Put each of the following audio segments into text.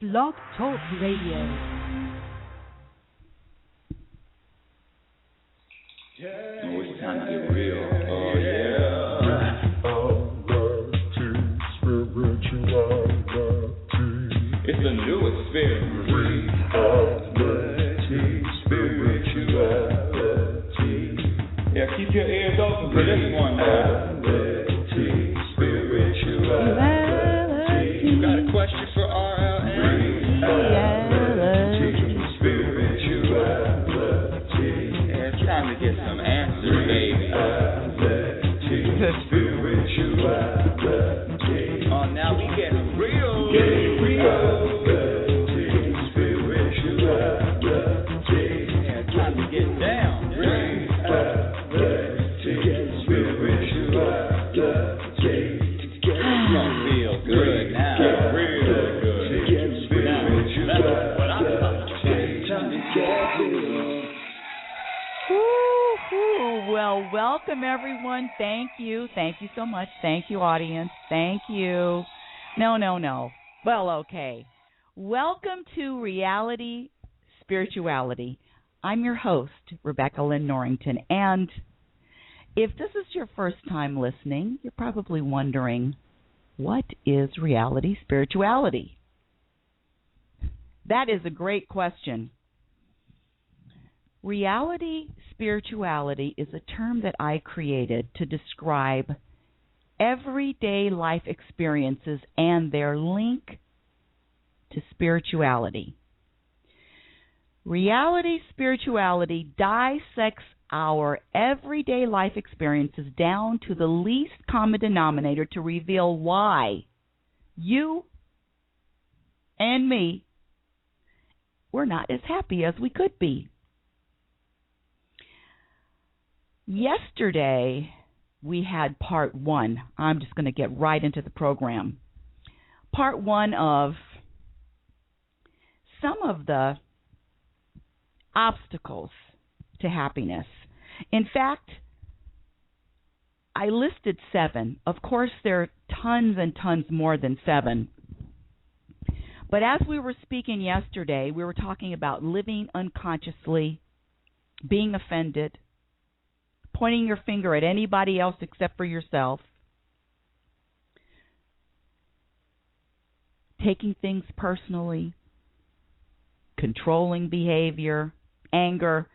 Blog Talk Radio. Oh, it's time to get real. Oh, yeah. It's a new experience. Yeah, keep your ears open for this one now. You got a question for RLN? Yeah, it's time to get some answers, baby. Oh, now we get real. Yeah, it's time to get down. It's gonna feel good now. Real good. Now, that's what I'm talking about. Well, welcome everyone. Thank you. Thank you so much. Thank you, audience. Thank you. No. Well, okay. Welcome to Reality Spirituality. I'm your host, Rebecca Lynn Norrington, and if this is your first time listening, you're probably wondering, what is reality spirituality? That is a great question. Reality spirituality is a term that I created to describe everyday life experiences and their link to spirituality. Reality spirituality dissects our everyday life experiences down to the least common denominator to reveal why you and me were not as happy as we could be. Yesterday, we had part one. I'm just going to get right into the program. Part one of some of the obstacles to happiness. In fact, I listed 7. Of course, there are tons and tons more than 7. But as we were speaking yesterday, we were talking about living unconsciously, being offended, pointing your finger at anybody else except for yourself, taking things personally, controlling behavior, anger.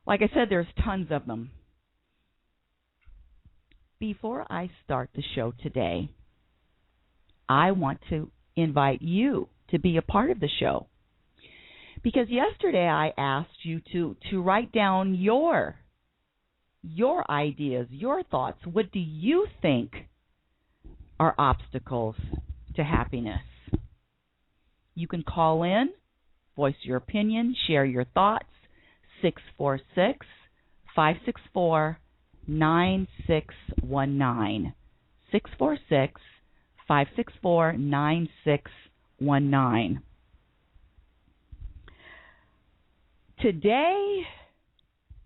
Like I said, there's tons of them. Before I start the show today, I want to invite you to be a part of the show. Because yesterday I asked you to write down your ideas, your thoughts. What do you think are obstacles to happiness? You can call in, voice your opinion, share your thoughts. 646-564-9619. 646-564-9619. Today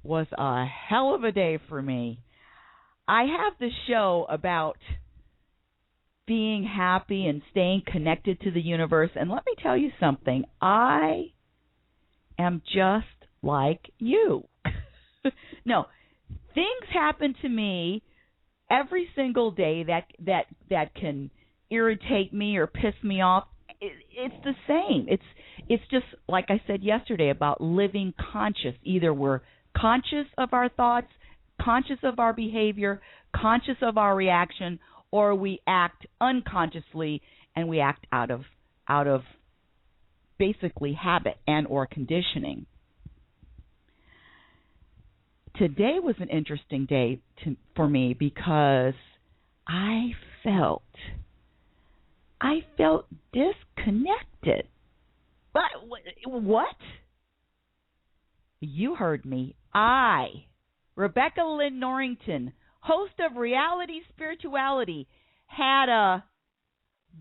was a hell of a day for me. I have the show about being happy and staying connected to the universe, and let me tell you something. I am just like you. No, things happen to me every single day that can irritate me or piss me off. It's the same. It's just like I said yesterday about living conscious. Either we're conscious of our thoughts, conscious of our behavior, conscious of our reaction, or we act unconsciously and we act out of basically habit and or conditioning. Today was an interesting day for me because I felt disconnected. But what? You heard me. I, Rebecca Lynn Norrington, host of Reality Spirituality, had a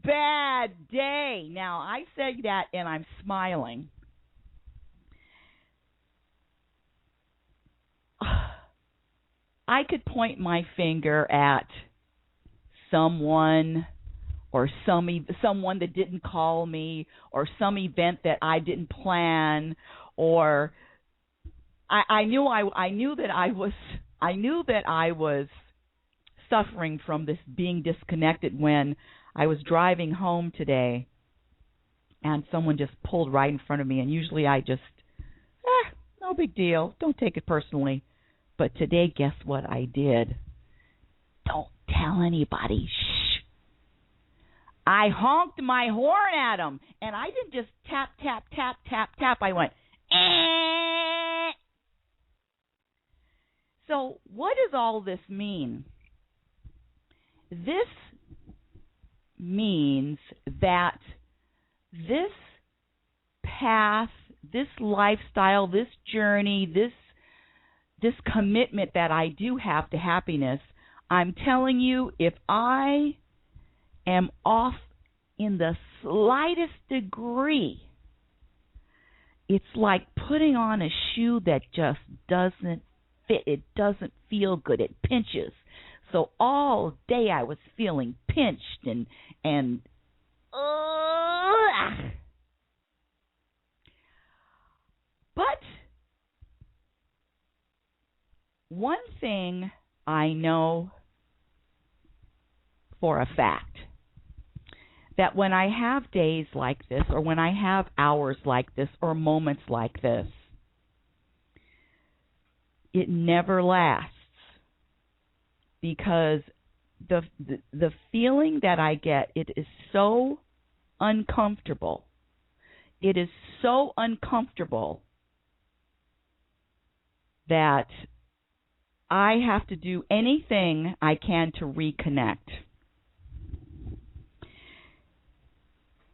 bad day. Now, I say that and I'm smiling. I could point my finger at someone or someone that didn't call me, or some event that I didn't plan, or I knew that I was suffering from this being disconnected when I was driving home today, and someone just pulled right in front of me. And usually I just, no big deal, don't take it personally. But today, guess what I did? Don't tell anybody. Shh. I honked my horn at him, and I didn't just tap, tap, tap, tap, tap. I went, eh. So what does all this mean? This means that this path, this lifestyle, this journey, this commitment that I do have to happiness, I'm telling you, if I am off in the slightest degree, it's like putting on a shoe that just doesn't fit. It doesn't feel good. It pinches. So all day I was feeling pinched and but one thing I know for a fact, that when I have days like this, or when I have hours like this, or moments like this, it never lasts, because the feeling that I get, it is so uncomfortable. It is so uncomfortable that I have to do anything I can to reconnect.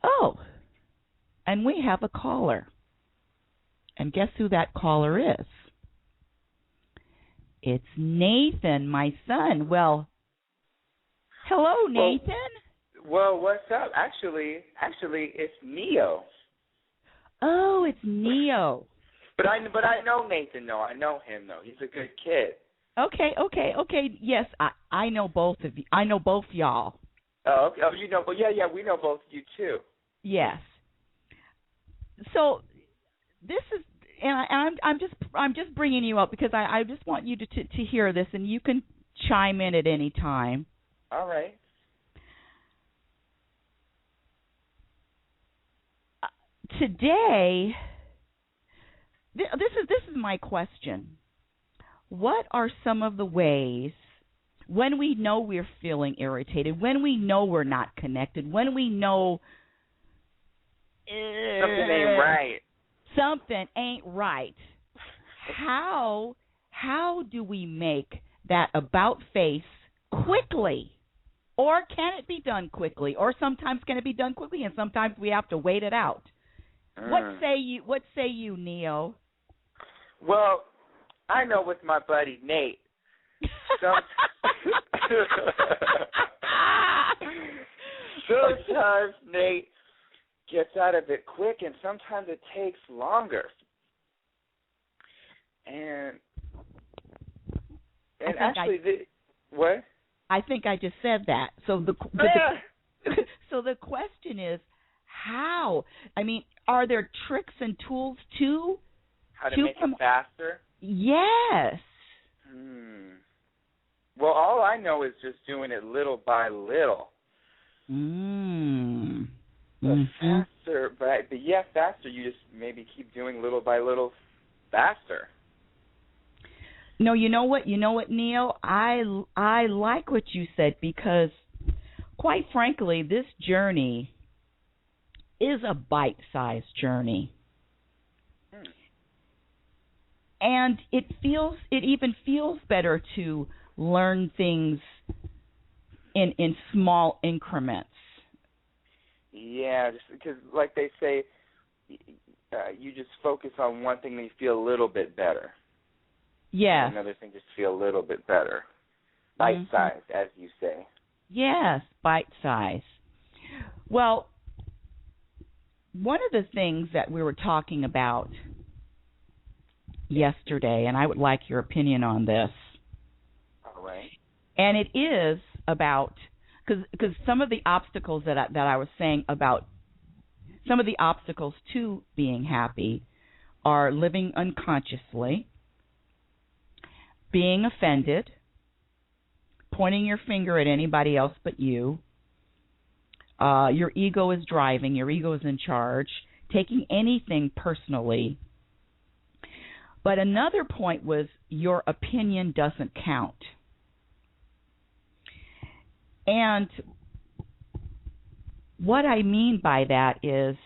Oh, and we have a caller. And guess who that caller is? It's Nathan, my son. Well, hello, Nathan. Well, what's up? Actually, it's Neo. Oh, it's Neo. But I know Nathan, though. I know him, though. He's a good kid. Okay. Yes, I know both of you. I know both y'all. Oh, okay. Oh, you know. Well, yeah. We know both of you too. Yes. So this is, and I'm just bringing you up because I just want you to hear this, and you can chime in at any time. All right. Today, this is my question. What are some of the ways, when we know we're feeling irritated, when we know we're not connected, when we know something ain't right, how do we make that about face quickly? Or can it be done quickly? Or sometimes can it be done quickly, and sometimes we have to wait it out? What say you, Neo? Well, I know with my buddy Nate. Sometimes Nate gets out of it quick, and sometimes it takes longer. And what? I think I just said that. So so the question is, how? I mean, are there tricks and tools to make it faster? Yes. Well, all I know is just doing it little by little. Faster, but faster. You just maybe keep doing little by little faster. No, you know what, Neil? I like what you said, because, quite frankly, this journey is a bite-sized journey. And it even feels better to learn things in small increments. Yeah, just because, like they say, you just focus on one thing and you feel a little bit better. Yes. And another thing just feel a little bit better. Bite-sized, as you say. Yes, bite-sized. Well, one of the things that we were talking about yesterday, and I would like your opinion on this. All right. And it is about, because some of the obstacles that I was saying about some of the obstacles to being happy are living unconsciously, being offended, pointing your finger at anybody else but you. Your ego is driving. Your ego is in charge. Taking anything personally. But another point was your opinion doesn't count. And what I mean by that is,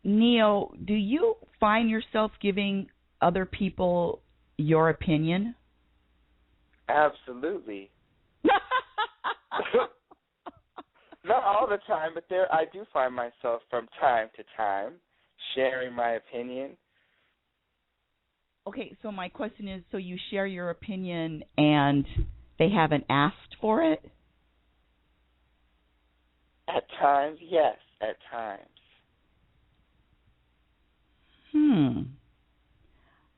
Neo, do you find yourself giving other people your opinion? Absolutely. Not all the time, but I do find myself from time to time sharing my opinion. Okay, so my question is, so you share your opinion and they haven't asked for it? At times, yes, at times.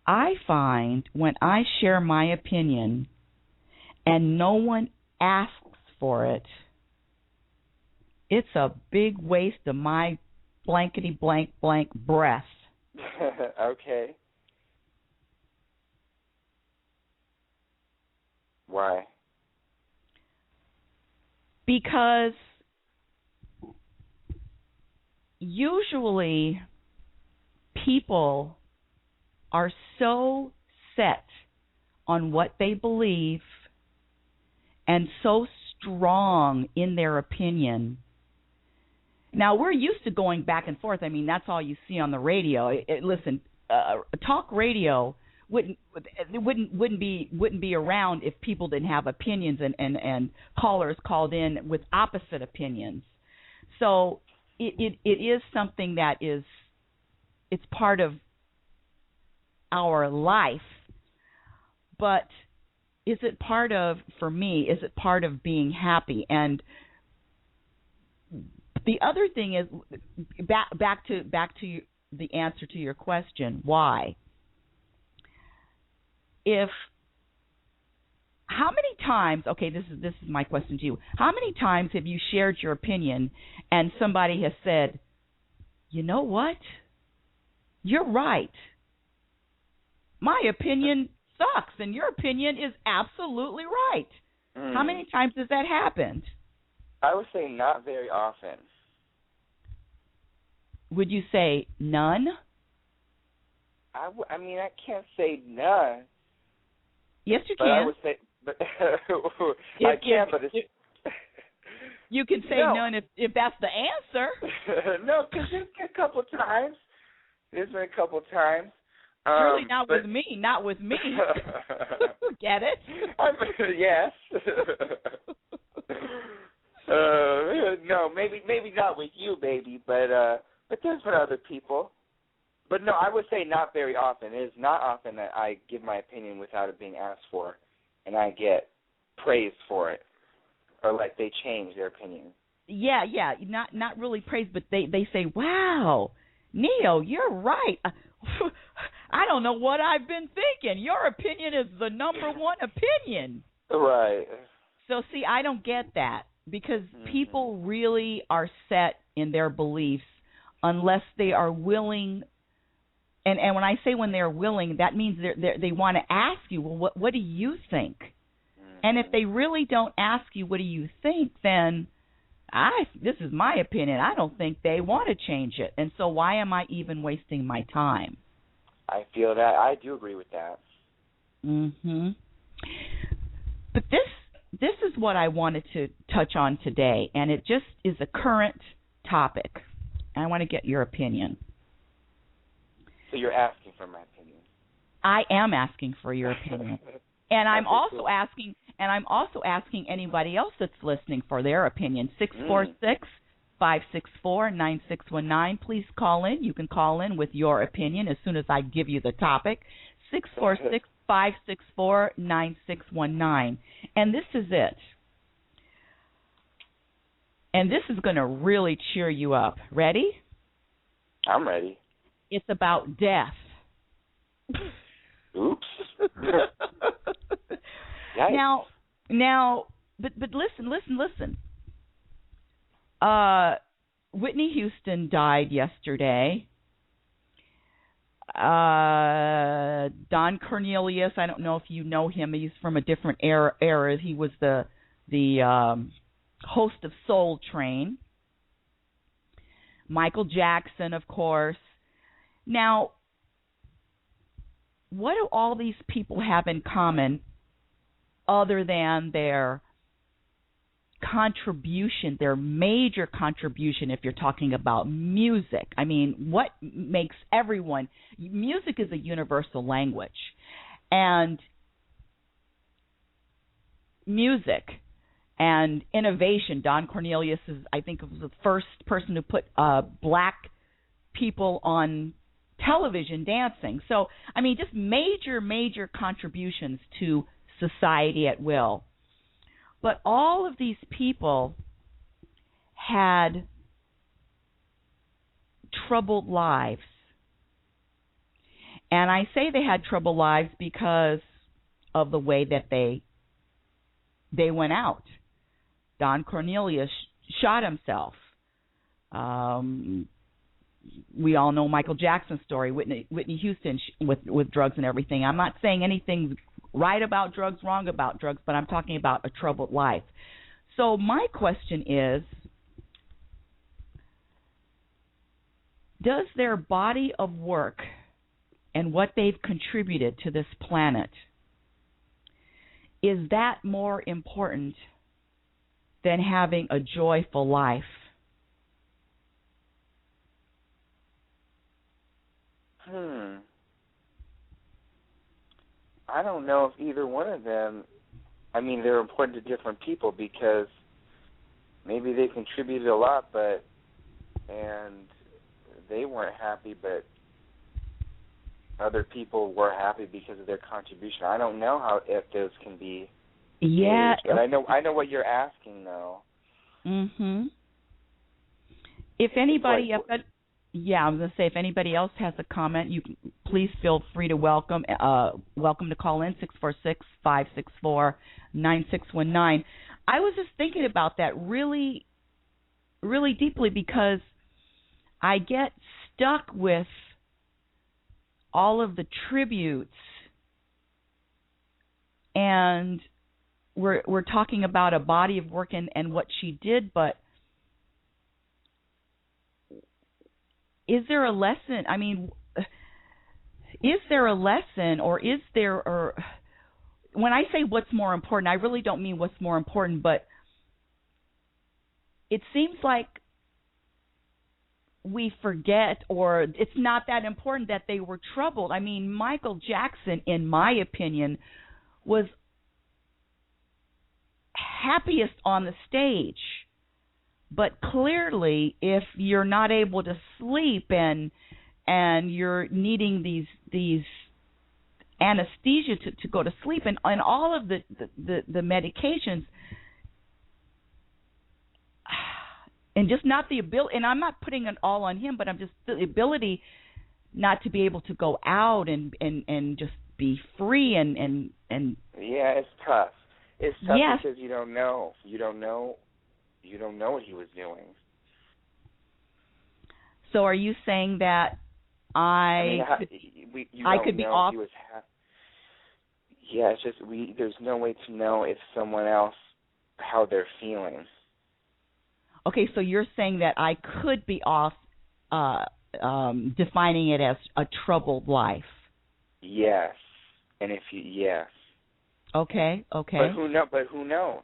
I find when I share my opinion and no one asks for it, it's a big waste of my blankety blank blank breath. Okay. Why? Because usually people are so set on what they believe and so strong in their opinion. Now, we're used to going back and forth. I mean, that's all you see on the radio. Listen, talk radio wouldn't be around if people didn't have opinions and callers called in with opposite opinions. So it is something that it's part of our life. But is it part of being happy? And the other thing is back to the answer to your question, why? How many times, okay, this is my question to you. How many times have you shared your opinion and somebody has said, "You know what? You're right. My opinion sucks and your opinion is absolutely right." How many times has that happened? I would say not very often. Would you say none? I mean, I can't say none. Yes, you but can. I would say, but I can, but it's... You can say none if that's the answer. No, because there's been a couple times. Surely not with me. Not with me. Get it? Yes. No, maybe not with you, baby, but there's been other people. But no, I would say not very often. It is not often that I give my opinion without it being asked for, and I get praised for it, or like they change their opinion. Yeah, not really praised, but they say, "Wow, Neo, you're right. I don't know what I've been thinking. Your opinion is the number one opinion." Right. So see, I don't get that because people really are set in their beliefs unless they are willing. And when I say when they're willing, that means they want to ask you, well, what do you think? And if they really don't ask you, what do you think, then this is my opinion. I don't think they want to change it. And so why am I even wasting my time? I feel that. I do agree with that. But this is what I wanted to touch on today, and it just is a current topic. I want to get your opinion. So you're asking for my opinion. I am asking for your opinion. And I'm also asking anybody else that's listening for their opinion. 646-564-9619. Please call in. You can call in with your opinion as soon as I give you the topic. 646-564-9619. And this is it. And this is going to really cheer you up. Ready? I'm ready. It's about death. Oops. Now, but listen. Whitney Houston died yesterday. Don Cornelius, I don't know if you know him. He's from a different era. He was the host of Soul Train. Michael Jackson, of course. Now, what do all these people have in common other than their contribution, their major contribution, if you're talking about music? I mean, what makes everyone... Music is a universal language. And music and innovation, Don Cornelius is, I think, was the first person to put black people on television dancing. So, I mean, just major contributions to society at will. But all of these people had troubled lives. And I say they had troubled lives because of the way that they went out. Don Cornelius shot himself. We all know Michael Jackson's story, Whitney Houston with drugs and everything. I'm not saying anything's right about drugs, wrong about drugs, but I'm talking about a troubled life. So my question is, does their body of work and what they've contributed to this planet, is that more important than having a joyful life? I don't know if either one of them, I mean, they're important to different people because maybe they contributed a lot, and they weren't happy, but other people were happy because of their contribution. I don't know if those can be. Yeah. But I know what you're asking, though. Mhm. If anybody, I was going to say, if anybody else has a comment, you can, please feel free to welcome to call in 646-564-9619. I was just thinking about that really, really deeply because I get stuck with all of the tributes, and we're talking about a body of work and what she did, but is there a lesson? I mean, is there a lesson, or when I say what's more important, I really don't mean what's more important, but it seems like we forget, or it's not that important that they were troubled. I mean, Michael Jackson, in my opinion, was happiest on the stage. But clearly, if you're not able to sleep and you're needing these anesthesia to go to sleep and all of the medications, and just not the ability, and I'm not putting it all on him, but I'm just the ability not to be able to go out and just be free and yeah, it's tough. It's tough yes. Because you don't know what he was doing. So are you saying that I could be off? Yeah, it's just there's no way to know if someone else, how they're feeling. Okay, so you're saying that I could be off defining it as a troubled life. Yes. And yes. Okay. But who knows?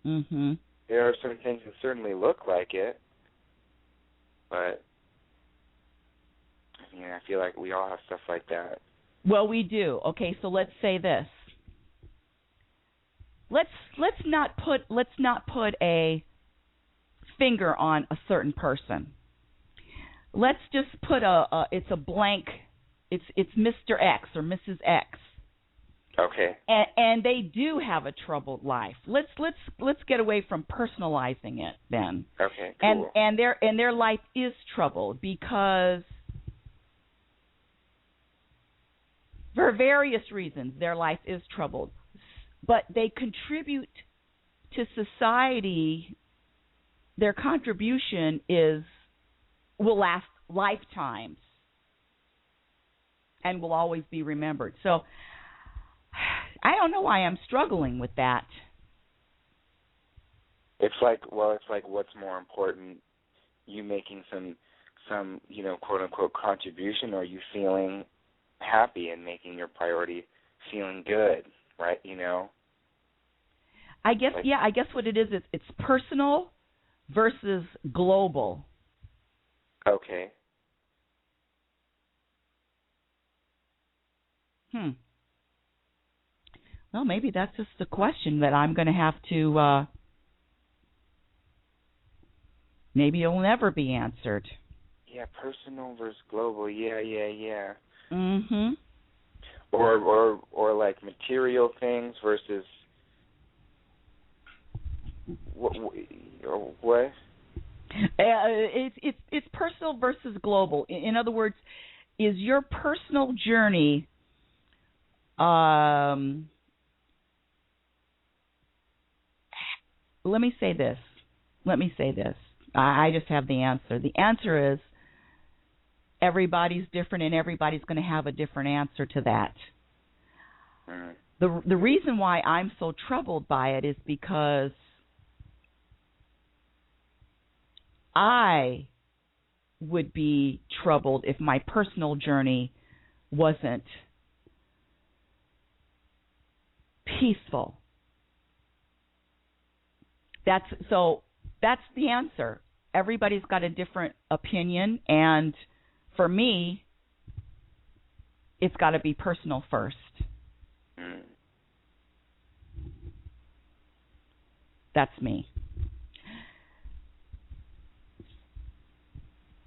Mhm. There are certain things that certainly look like it, but I mean, I feel like we all have stuff like that. Well, we do. Okay, so let's say this. Let's not put a finger on a certain person. Let's just put it's a blank. It's Mr. X or Mrs. X. Okay. And they do have a troubled life. Let's get away from personalizing it then. Okay. Cool. And their life is troubled because for various reasons their life is troubled. but they contribute to society. Their contribution will last lifetimes and will always be remembered. So I don't know why I'm struggling with that. It's like what's more important, you making some quote unquote contribution, or you feeling happy and making your priority feeling good, right? I guess what it is, it's personal versus global. Okay. Well, maybe that's just a question that I'm going to have to, maybe it'll never be answered. Yeah, personal versus global. Yeah. Mhm. Or like material things versus what? It's personal versus global. In other words, is your personal journey let me say this. I just have the answer. The answer is everybody's different, and everybody's going to have a different answer to that. The reason why I'm so troubled by it is because I would be troubled if my personal journey wasn't peaceful. That's the answer. Everybody's got a different opinion, and for me, it's got to be personal first. That's me.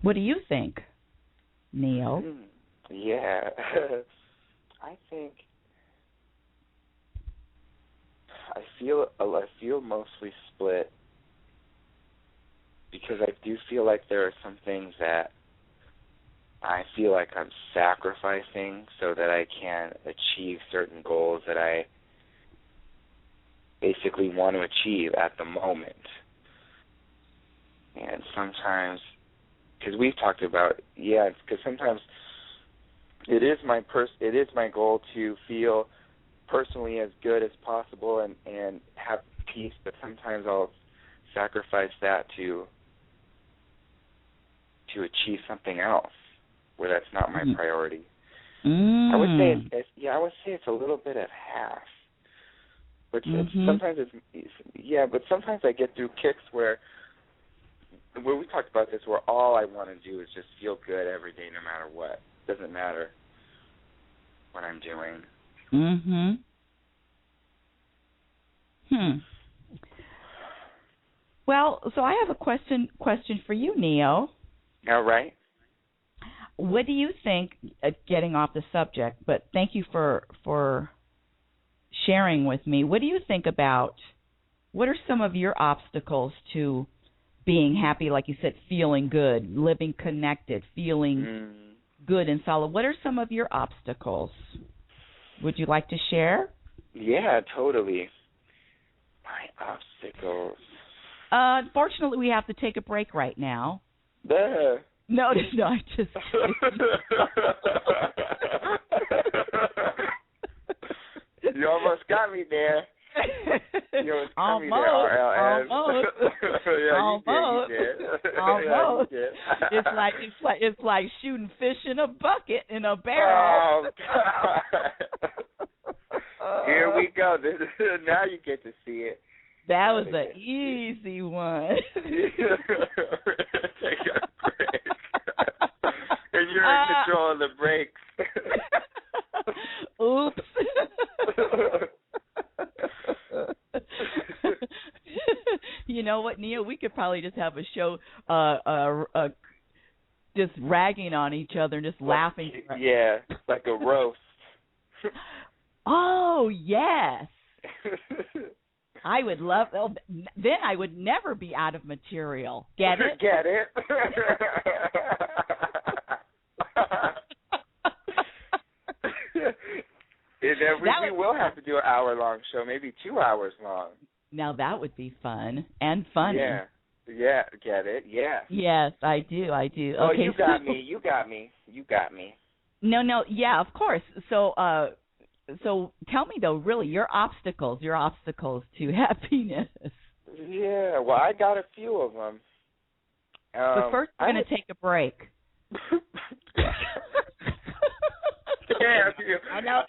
What do you think, Neil? Yeah. I feel mostly split, because I do feel like there are some things that I feel like I'm sacrificing so that I can achieve certain goals that I basically want to achieve at the moment. And sometimes, because we've talked about, because sometimes it is my goal to feel personally as good as possible and have peace, but sometimes I'll sacrifice that to achieve something else where that's not my priority. I would say it's a little bit of half. But sometimes sometimes I get through kicks where we talked about this, where all I want to do is just feel good every day, no matter what. Doesn't matter what I'm doing. Well, so I have a question for you, Neo. All right. What do you think, getting off the subject, but thank you for sharing with me, what do you think about, what are some of your obstacles to being happy, like you said, feeling good, living connected, feeling good and solid? What are some of your obstacles? Would you like to share? Yeah, totally. My obstacles. Unfortunately, we have to take a break right now. Duh. No, I just You almost got me there. You almost got me there, RLS. Almost. You did. Almost. Yeah, you did. It's like shooting fish in a bucket in a barrel. Oh, God. Here we go. Now you get to see it. That was an easy one. Take a break. And you're in control of the brakes. Oops. You know what, Neil? We could probably just have a show just ragging on each other and just laughing. Yeah, like a roast. Oh, yes. I would love. Then I would never be out of material. Get it? Get it? And then we will have to do an hour-long show, maybe 2 hours long. Now that would be fun and funny. Yeah, get it? Yeah. Yes, I do. Oh, okay, you got me. No, yeah, of course. So tell me though, really, your obstacles to happiness. Yeah, well, I got a few of them. But first, we're going to take a break. Damn you. No.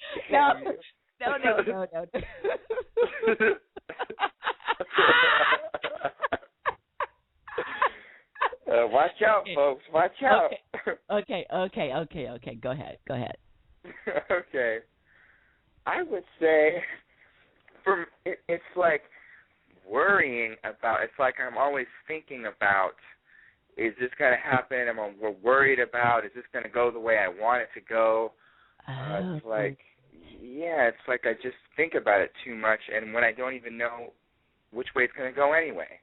Watch out, folks. Watch out. Okay. Go ahead. Okay. I would say it's like worrying about, it's like I'm always thinking about, is this going to happen? We're worried about, is this going to go the way I want it to go? It's like, it's like I just think about it too much, and when I don't even know which way it's going to go anyway.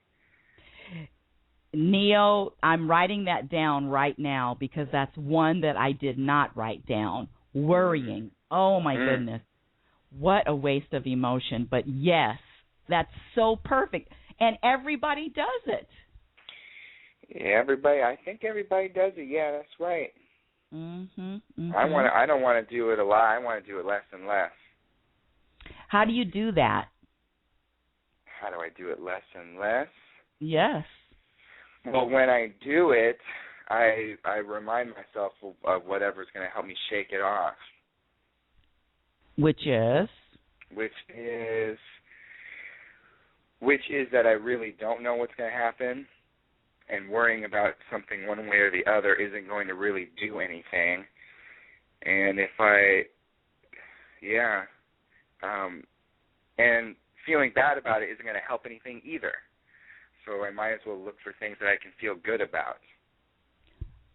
Neo, I'm writing that down right now because that's one that I did not write down. Worrying. Oh, my goodness. What a waste of emotion. But, yes, that's so perfect. And everybody does it. Yeah, I think everybody does it. Yeah, that's right. Mm-hmm. I don't want to do it a lot. I want to do it less and less. How do you do that? How do I do it less and less? Yes. Well, when I do it, I remind myself of whatever's going to help me shake it off. Which is that I really don't know what's going to happen, and worrying about something one way or the other isn't going to really do anything. And and feeling bad about it isn't going to help anything either. So I might as well look for things that I can feel good about.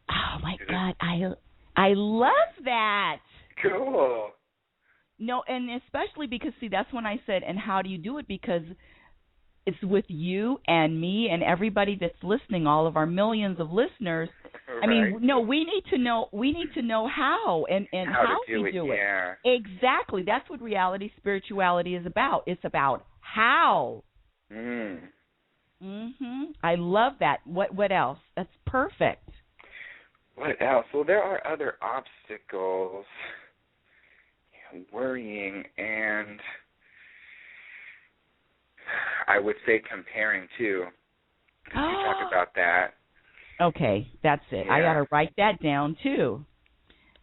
Oh, my God. I love that. Cool. No, and especially because, see, that's when I said, and how do you do it? Because it's with you and me and everybody that's listening, all of our millions of listeners. Right. I mean, no, we need to know how and how we do it. Yeah. Exactly. That's what reality spirituality is about. It's about how. I love that. What else? That's perfect. What else? Well, there are other obstacles. Worrying, and I would say comparing too. Could you talk about that? Okay, that's it. Yeah. I got to write that down too.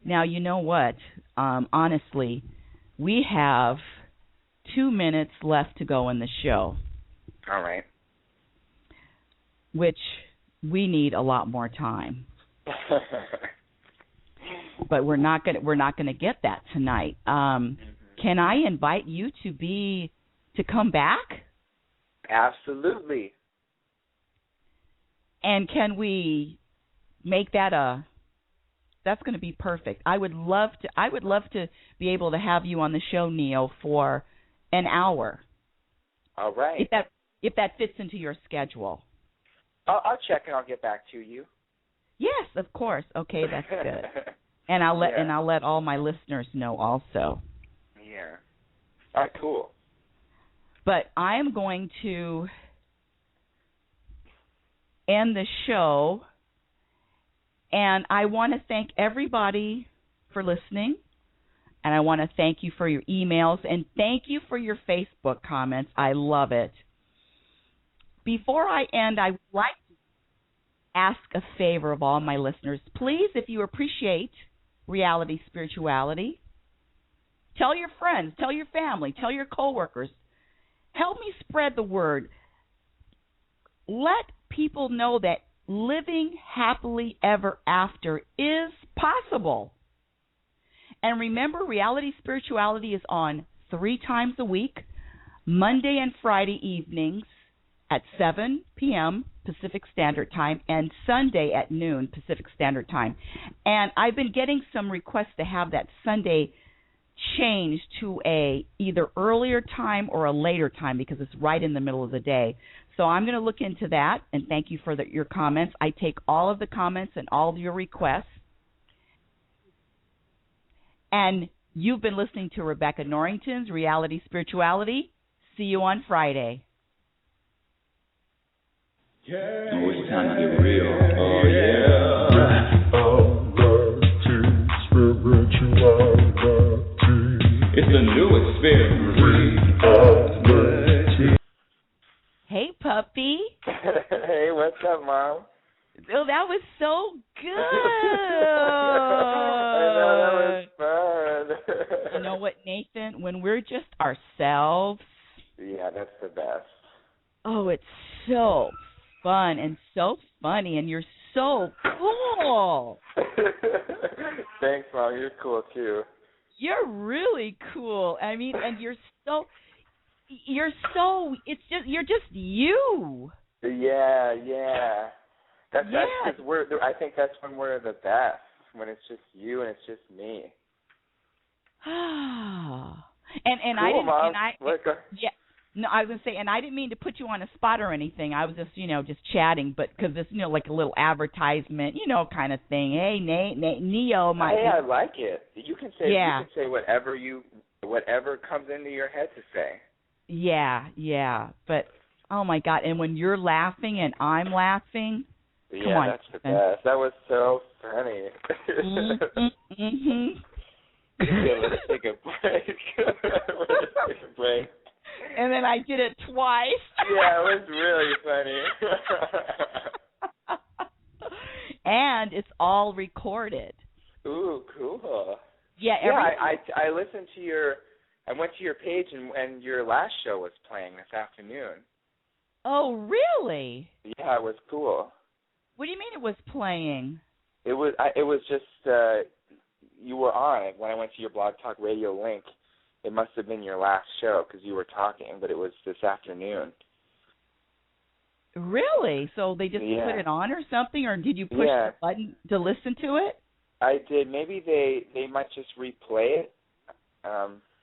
Now, you know what? Honestly, we have 2 minutes left to go in the show. All right. Which we need a lot more time. But we're not gonna get that tonight. Can I invite you to come back? Absolutely. And can we make that that's going to be perfect. I would love to be able to have you on the show, Neo, for an hour. All right. If that fits into your schedule. I'll check and I'll get back to you. Yes, of course. Okay, that's good. And I'll let all my listeners know also. Yeah. All right, cool. But I am going to end the show, and I want to thank everybody for listening, and I want to thank you for your emails, and thank you for your Facebook comments. I love it. Before I end, I would like to ask a favor of all my listeners. Please, if you appreciate reality spirituality, tell your friends, tell your family, tell your coworkers. Help me spread the word. Let people know that living happily ever after is possible. And remember, reality spirituality is on 3 times a week, Monday and Friday evenings at 7 p.m. Pacific Standard Time and Sunday at noon Pacific Standard Time. And I've been getting some requests to have that Sunday changed to a either earlier time or a later time because it's right in the middle of the day. So I'm going to look into that, and thank you for your comments. I take all of the comments and all of your requests. And You've been listening to Rebecca Norrington's Reality Spirituality. See you on Friday. Oh, it's time to get real. Oh, yeah. It's a new experience. Hey, puppy. Hey, what's up, Mom? Oh, that was so good. I know, that was fun. You know what, Nathan? When we're just ourselves. Yeah, that's the best. Oh, it's so fun and so funny, and you're so cool. Thanks, Mom. You're cool, too. You're really cool. I mean, and you're just you. Yeah. That's because I think that's when we're the best, when it's just you and it's just me. and cool, I didn't, Mom. and I yeah. No, I was gonna say, and I didn't mean to put you on a spot or anything. I was just, just chatting, but because it's, like a little advertisement, kind of thing. Hey, Neo, my. Hey, I like it. You can say whatever comes into your head to say. Yeah, but oh my God! And when you're laughing and I'm laughing, come on, that's the best. That was so funny. Yeah, let's take a break. And then I did it twice. Yeah, it was really funny. And it's all recorded. Ooh, cool. Yeah, I listened to I went to your page and your last show was playing this afternoon. Oh, really? Yeah, it was cool. What do you mean it was playing? It was just you were on it when I went to your Blog Talk Radio link. It must have been your last show because you were talking, but it was this afternoon. Really? So they just put it on or something, or did you push the button to listen to it? I did. Maybe they might just replay it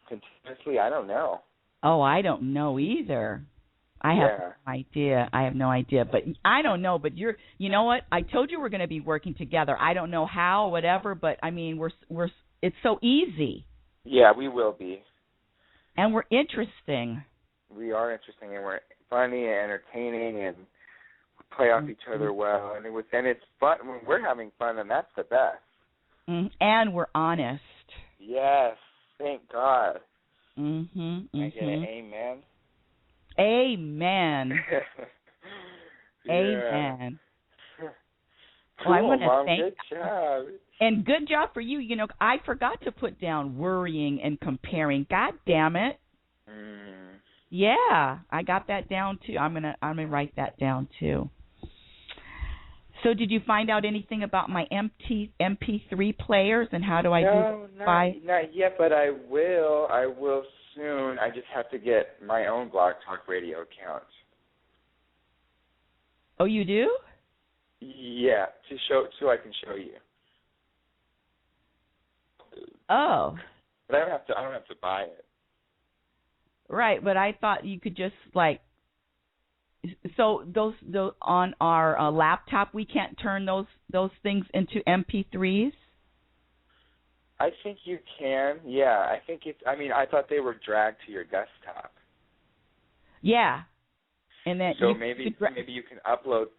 continuously. I don't know. Oh, I don't know either. I have no idea. But I don't know. But you know what? I told you we're going to be working together. I don't know how, whatever. But I mean, we're. It's so easy. Yeah, we will be. And we're interesting. We are interesting, and we're funny and entertaining, and we play off each other well. And it's fun when we're having fun, and that's the best. And we're honest. Yes, thank God. Can I get an amen? Amen. Amen. Cool, well, I want to Mom. thank. Good job. And good job for you. I forgot to put down worrying and comparing. God damn it. Yeah, I got that down too. I'm gonna write that down too. So, did you find out anything about my MP3 players and how do I do? Not yet, but I will. I will soon. I just have to get my own Blog Talk Radio account. Oh, you do? Yeah, so I can show you. Oh. But I don't have to buy it. Right, but I thought you could just so those on our laptop we can't turn those things into MP3s? I think you can. Yeah, I thought they were dragged to your desktop. Yeah. And then maybe you can upload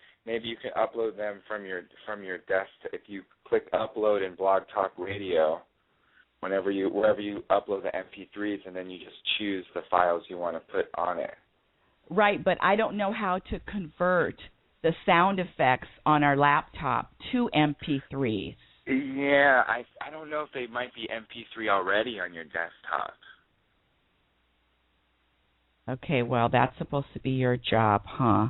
them from your desktop if you click upload in Blog Talk Radio. Wherever you upload the MP3s, and then you just choose the files you want to put on it. Right, but I don't know how to convert the sound effects on our laptop to MP3s. Yeah, I don't know if they might be MP3 already on your desktop. Okay, well, that's supposed to be your job, huh?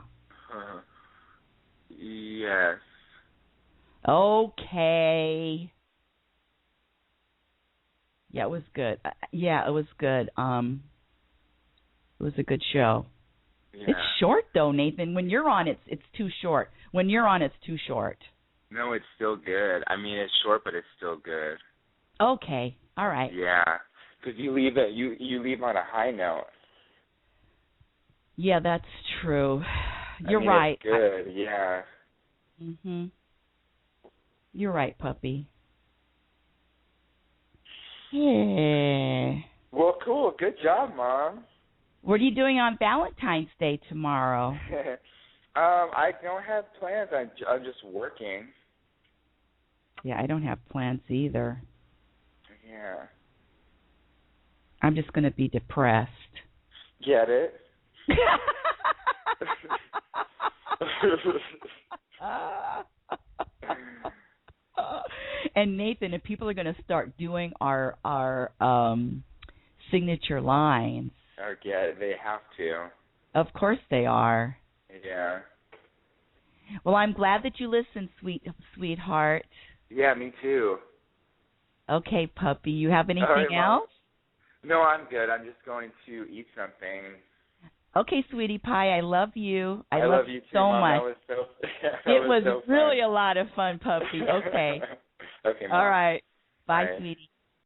Yes. Okay. Yeah, it was good. It was good. It was a good show. Yeah. It's short though, Nathan. When you're on, it's too short. When you're on, it's too short. No, it's still good. I mean, it's short, but it's still good. Okay. All right. Yeah, because you leave on a high note. Yeah, that's true. You're right. It's good. Yeah. You're right, puppy. Yeah. Well, cool. Good job, Mom. What are you doing on Valentine's Day tomorrow? I don't have plans. I'm just working. Yeah, I don't have plans either. Yeah. I'm just going to be depressed. Get it? And Nathan, if people are going to start doing our signature lines. Oh, get it. They have to. Of course they are. Yeah. Well, I'm glad that you listened, sweetheart. Yeah, me too. Okay, puppy. You have anything right, Mom. else? No, I'm good. I'm just going to eat something. Okay, sweetie pie. I love you. I love you too, so Mom. much. That was so. It was so really fun. a lot of fun, puppy. Okay. Okay, Mom. All right. Bye, Bye. sweetie.